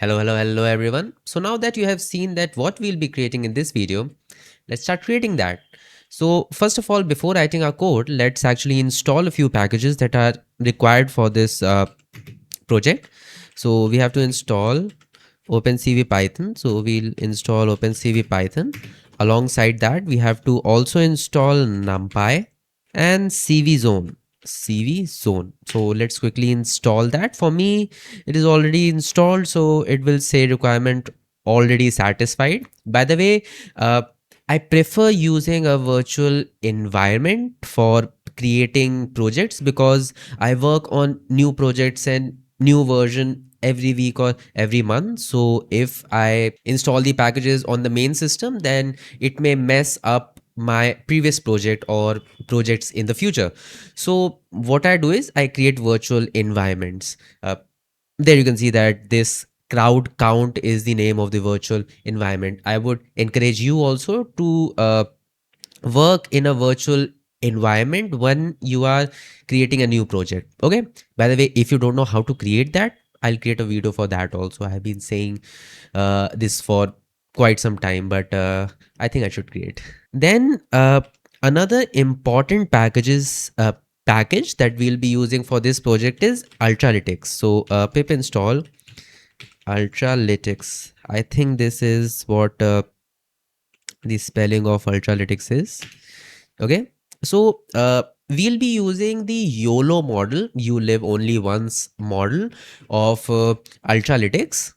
Hello everyone. So now that you have seen that what we'll be creating in this video, let's start creating that. So first of all, before writing our code, let's actually install a few packages that are required for this project. So we have to install opencv python. So we'll install opencv python. Alongside that, we have to also install numpy and cv zone. So let's quickly install that. For me, it is already installed, so it will say requirement already satisfied. By the way, I prefer using a virtual environment for creating projects because I work on new projects and new version every week or every month. So if I install the packages on the main system, then it may mess up my previous project or projects in the future. So what I do is I create virtual environments. There you can see that this crowd count is the name of the virtual environment. I would encourage you also to work in a virtual environment when you are creating a new project. Okay, by the way, if you don't know how to create that, I'll create a video for that also. I have been saying this for quite some time, but I think I should create. Then another important package that we'll be using for this project is ultralytics. So pip install ultralytics. I think this is what the spelling of ultralytics is. Okay, so we'll be using the YOLO model, you live only once model of ultralytics,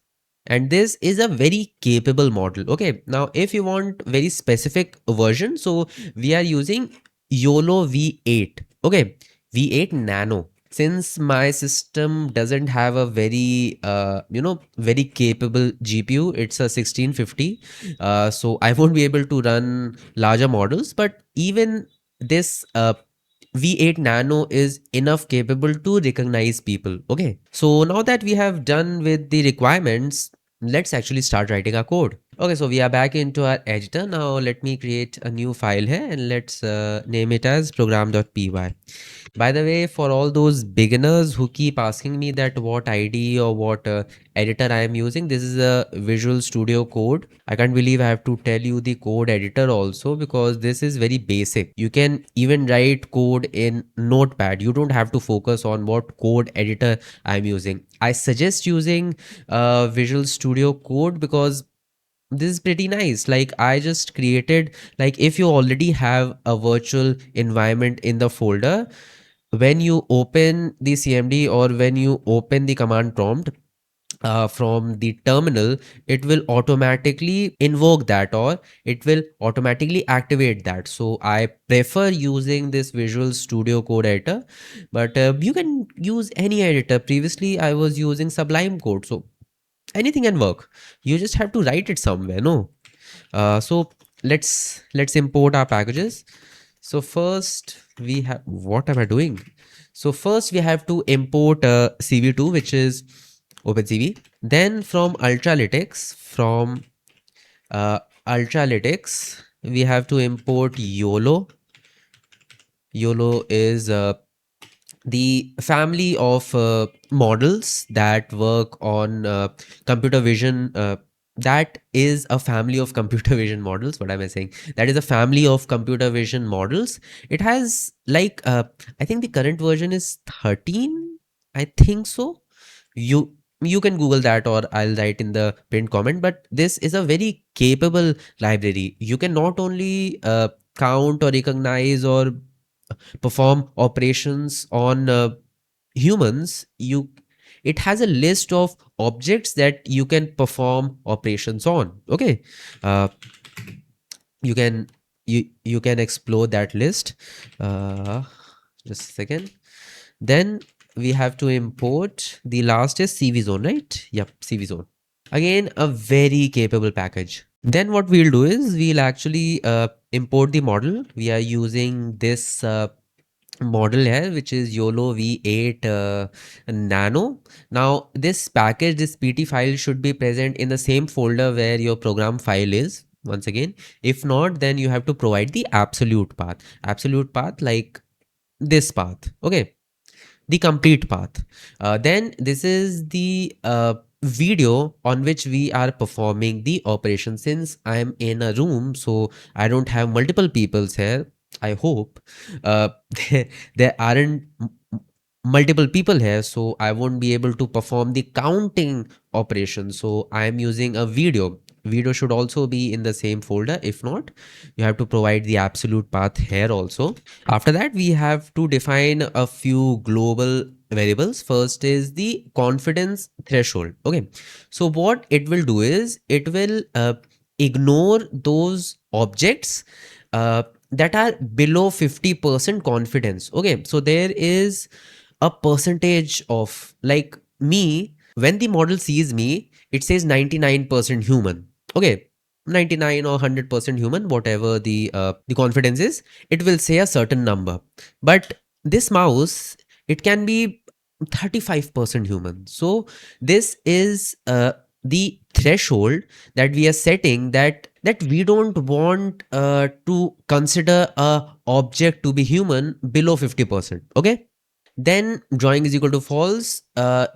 and this is a very capable model. Okay, now if you want very specific version, so we are using YOLO v8. Okay, v8 nano. Since my system doesn't have a very very capable GPU, it's a 1650, so I won't be able to run larger models. But even this v8 nano is enough capable to recognize people. Okay, so now that we have done with the requirements, let's actually start writing our code. Okay, so we are back into our editor. Now let me create a new file here and let's name it as program.py. By the way, for all those beginners who keep asking me that what ID or what editor I am using, this is a Visual Studio Code. I can't believe I have to tell you the code editor also, because this is very basic. You can even write code in Notepad. You don't have to focus on what code editor I'm using. I suggest using Visual Studio Code because this is pretty nice. Like, I just created, like, if you already have a virtual environment in the folder, when you open the cmd or when you open the command prompt from the terminal, it will automatically invoke that, or it will automatically activate that. So I prefer using this Visual Studio Code editor, but you can use any editor. Previously I was using Sublime Code, so anything can work. You just have to write it somewhere, no? So let's import our packages. So first we have, what am I doing? So first we have to import cv2, which is opencv. Then from uh, ultralytics we have to import YOLO. YOLO is the family of models that work on computer vision. That is a family of computer vision models. What am I saying? That is a family of computer vision models. It has like I think the current version is 13, I think so. You can google that, or I'll write in the pinned comment. But this is a very capable library. You can not only count or recognize or perform operations on humans. You It has a list of objects that you can perform operations on. Okay, uh, you can you can explore that list. uh, just a second. Then we have to import the last is cv zone, right? Yep, cv zone. Again, a very capable package. Then what we'll do is we'll actually import the model. We are using this model here, which is YOLO v8 nano. Now this package, this pt file should be present in the same folder where your program file is. Once again, if not, then you have to provide the absolute path, like this path. Okay, the complete path. Then this is the video on which we are performing the operation. Since I am in a room, so I don't have multiple peoples here. I hope uh, there, there aren't multiple people here, so I won't be able to perform the counting operation. So I am using a video. Video should also be in the same folder. If not, you have to provide the absolute path here also. After that, we have to define a few global variables. First is the confidence threshold. Okay, so what it will do is it will ignore those objects that are below 50% confidence. Okay, so there is a percentage of, like, me, when the model sees me, it says 99% human. Okay, 99 or 100% human, whatever the confidence is, it will say a certain number. But this mouse, it can be 35% human. So this is the threshold that we are setting, that we don't want to consider a object to be human below 50%. Okay, then drawing is equal to false.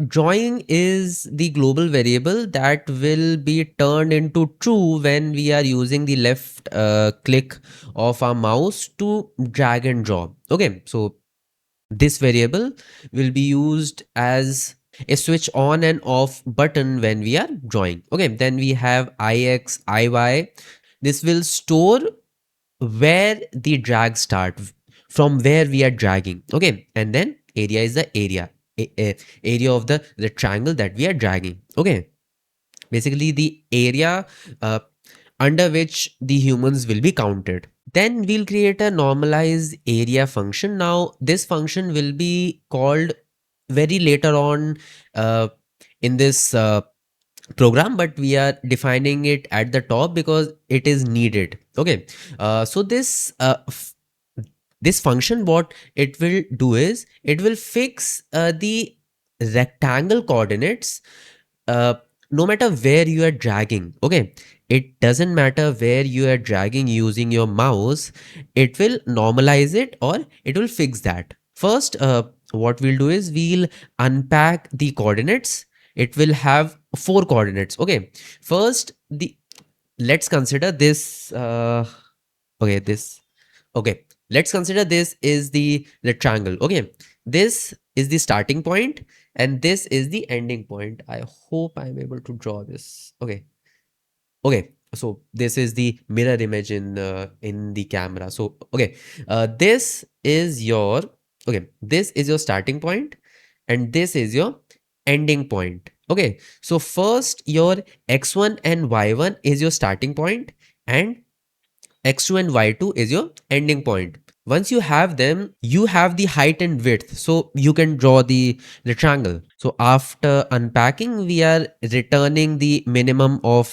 Drawing is the global variable that will be turned into true when we are using the left click of our mouse to drag and draw. Okay, so this variable will be used as a switch on and off button when we are drawing. Okay, then we have ix, iy. This will store where the drag start, from where we are dragging. Okay, and then area is the area of the triangle that we are dragging. Okay, basically the area uh, under which the humans will be counted. Then we'll create a normalize area function. Now this function will be called very later on uh, in this program, but we are defining it at the top because it is needed. Okay, so this function, what it will do is it will fix the rectangle coordinates uh, no matter where you are dragging. Okay, it doesn't matter where you are dragging using your mouse, it will normalize it, or it will fix that. First, what we'll do is we'll unpack the coordinates. It will have four coordinates. Okay, first, the let's consider this okay, this okay, let's consider this is the triangle. Okay, this is the starting point and this is the ending point. I hope I'm able to draw this. Okay, okay, so this is the mirror image in the camera. So okay, this is your, okay, this is your starting point and this is your ending point. Okay, so first your x1 and y1 is your starting point and x2 and y2 is your ending point. Once you have them, you have the height and width, so you can draw the triangle. So after unpacking, we are returning the minimum of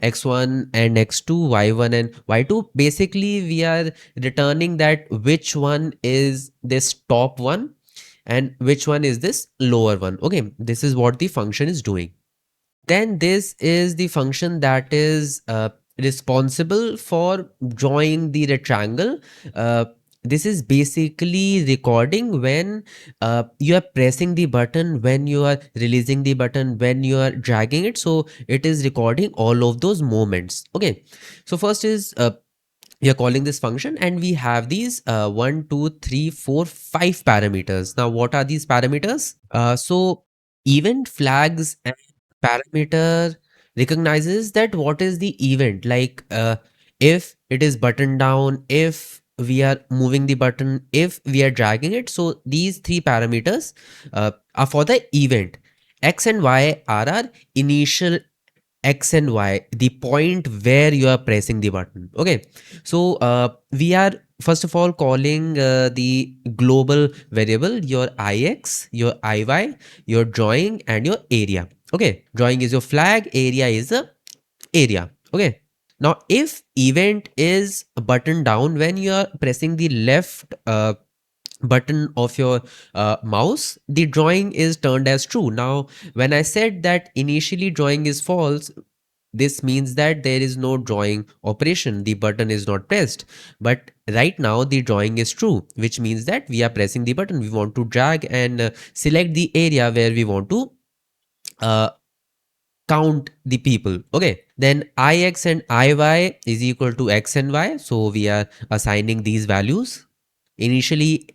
x1 and x2, y1 and y2. Basically, we are returning that which one is this top one and which one is this lower one. Okay, this is what the function is doing. Then this is the function that is responsible for drawing the rectangle. Uh, this is basically recording when you are pressing the button, when you are releasing the button, when you are dragging it. So it is recording all of those moments. Okay. So first is we are calling this function and we have these 1 2 3 4 5 parameters. Now what are these parameters? So event flags and parameter recognizes that what is the event, like if it is button down, if we are moving the button, if we are dragging it. So these three parameters are for the event. X and y are our initial x and y, the point where you are pressing the button. Okay, so we are first of all calling the global variable, your ix, your iy, your drawing and your area. Okay, drawing is your flag, area is the area. Okay, now if event is button down, when you are pressing the left button of your mouse, the drawing is turned as true. Now when I said that initially drawing is false, this means that there is no drawing operation, the button is not pressed. But right now the drawing is true, which means that we are pressing the button, we want to drag and select the area where we want to uh, count the people. Okay, then ix and iy is equal to x and y, so we are assigning these values. Initially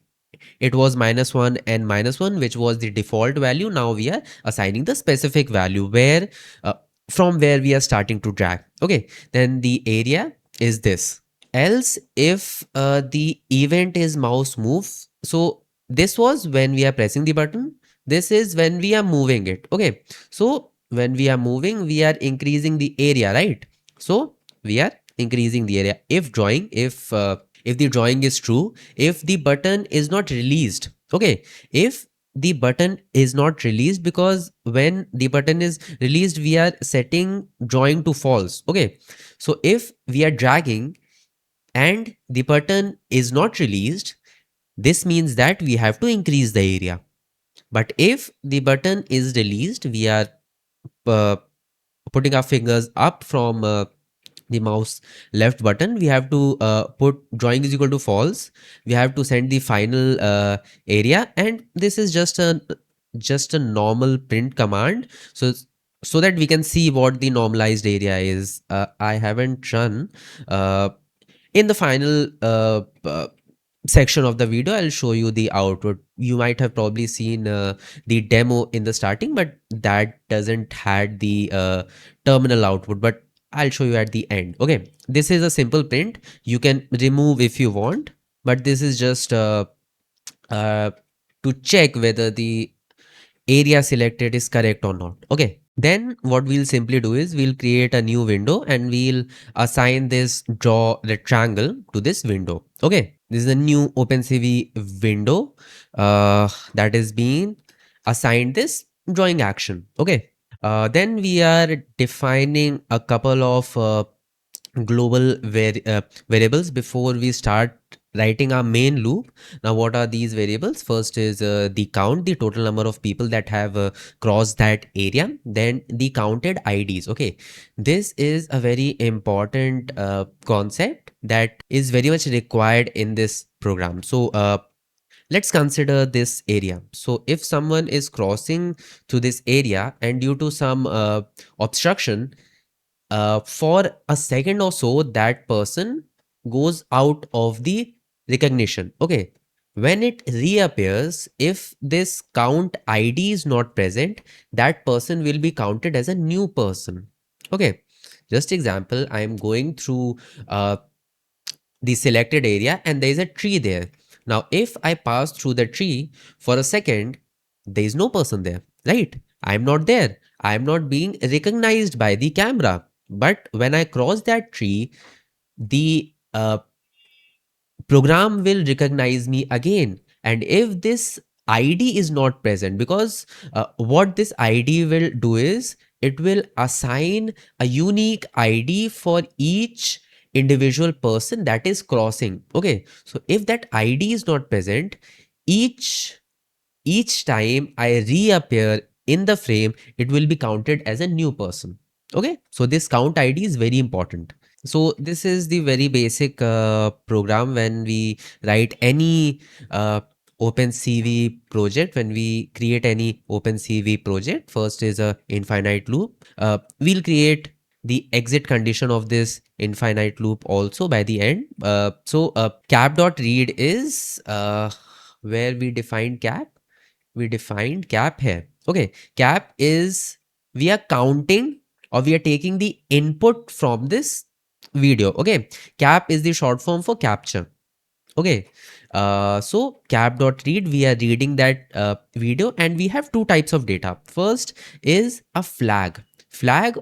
it was -1 and -1, which was the default value. Now we are assigning the specific value where uh, from where we are starting to drag. Okay, then the area is this. Else if the event is mouse move, so this was when we are pressing the button, this is when we are moving it. Okay, so when we are moving we are increasing the area, right? So we are increasing the area. If the drawing is true, if the button is not released. Okay, if the button is not released, because when the button is released we are setting drawing to false. Okay, so if we are dragging and the button is not released, this means that we have to increase the area. But if the button is released, we are uh, putting our fingers up from the mouse left button, we have to put drawing is equal to false. We have to send the final area, and this is just a normal print command. So that we can see what the normalized area is. I haven't run uh, in the final section of the video. I'll show you the output. You might have probably seen the demo in the starting, but that doesn't had the terminal output, but I'll show you at the end. Okay, this is a simple print. You can remove if you want, but this is just uh, to check whether the area selected is correct or not. Okay, then what we'll simply do is we'll create a new window and we'll assign this draw rectangle to this window. Okay, this is a new opencv window that is being assigned this drawing action. Okay, then we are defining a couple of global variables before we start writing our main loop. Now what are these variables? First is the count, the total number of people that have crossed that area, then the counted IDs. Okay, this is a very important concept that is very much required in this program. So let's consider this area. So if someone is crossing to this area and due to some obstruction, for a second or so that person goes out of the recognition. Okay, when it reappears, if this count id is not present, that person will be counted as a new person. Okay, just example, I am going through uh, the selected area and there is a tree there. Now if I pass through the tree for a second, there is no person there, right? I'm not there, I'm not being recognized by the camera. But when I cross that tree, the program will recognize me again. And if this id is not present, because what this id will do is it will assign a unique id for each individual person that is crossing. Okay, so if that id is not present, each each time I reappear in the frame, it will be counted as a new person. Okay, so this count id is very important. So this is the very basic program when we write any opencv project. When we create any opencv project, first is a infinite loop. We'll create the exit condition of this infinite loop also by the end. Cap.read is where we define cap. We defined cap here. Okay, cap is we are counting or we are taking the input from this video. Okay, cap is the short form for capture. Okay, so cap.read, we are reading that video and we have two types of data. First is a flag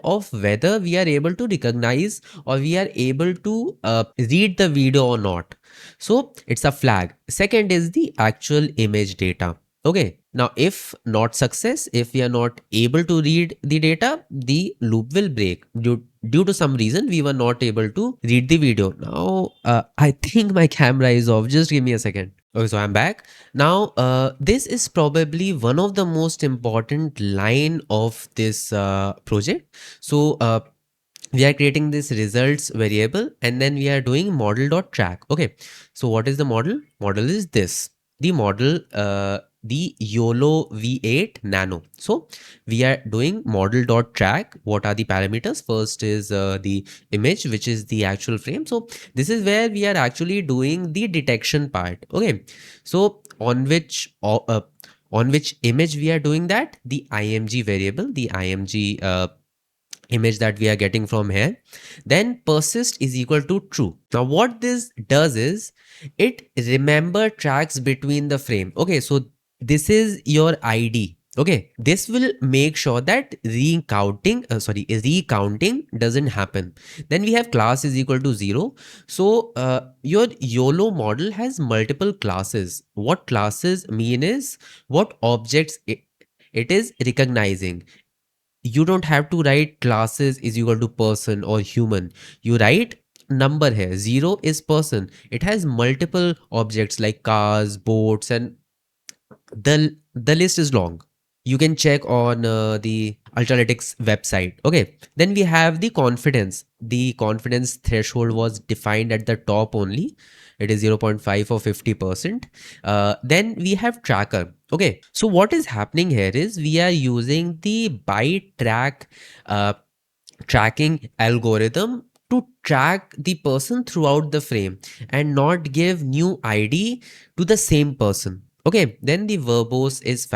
of whether we are able to recognize or we are able to read the video or not. So it's a flag. Second is the actual image data. Okay, now if not success, if we are not able to read the data, the loop will break. Due to some reason, we were not able to read the video. Now, I think my camera is off. Just give me a second. Okay, so I'm back. Now, this is probably one of the most important line of this project. So, we are creating this results variable and then we are doing model.track. Okay, so what is the model? Model is this. The model the YOLO V8 nano. So we are doing model.track. What are the parameters? First is the image, which is the actual frame. So this is where we are actually doing the detection part. Okay. So on which image we are doing that? The img variable, the img image that we are getting from here, then persist is equal to true. Now what this does is it remember tracks between the frame. Okay, so this is your id. Okay, this will make sure that recounting doesn't happen. Then we have class is equal to 0. So your YOLO model has multiple classes. What classes mean is what objects it is recognizing. You don't have to write classes is equal to person or human. You write number here. 0 is person. It has multiple objects like cars, boats, and the list is long. You can check on the ultralytics website. Okay, then we have the confidence. The confidence threshold was defined at the top only. It is 0.5 or 50%. Then we have tracker. Okay, so what is happening here is we are using the byte track tracking algorithm to track the person throughout the frame and not give new id to the same person. Okay, then the verbose is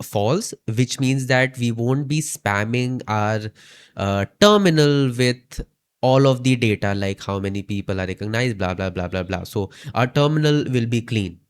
false, which means that we won't be spamming our terminal with all of the data like how many people are recognized, blah blah blah blah blah. So our terminal will be clean.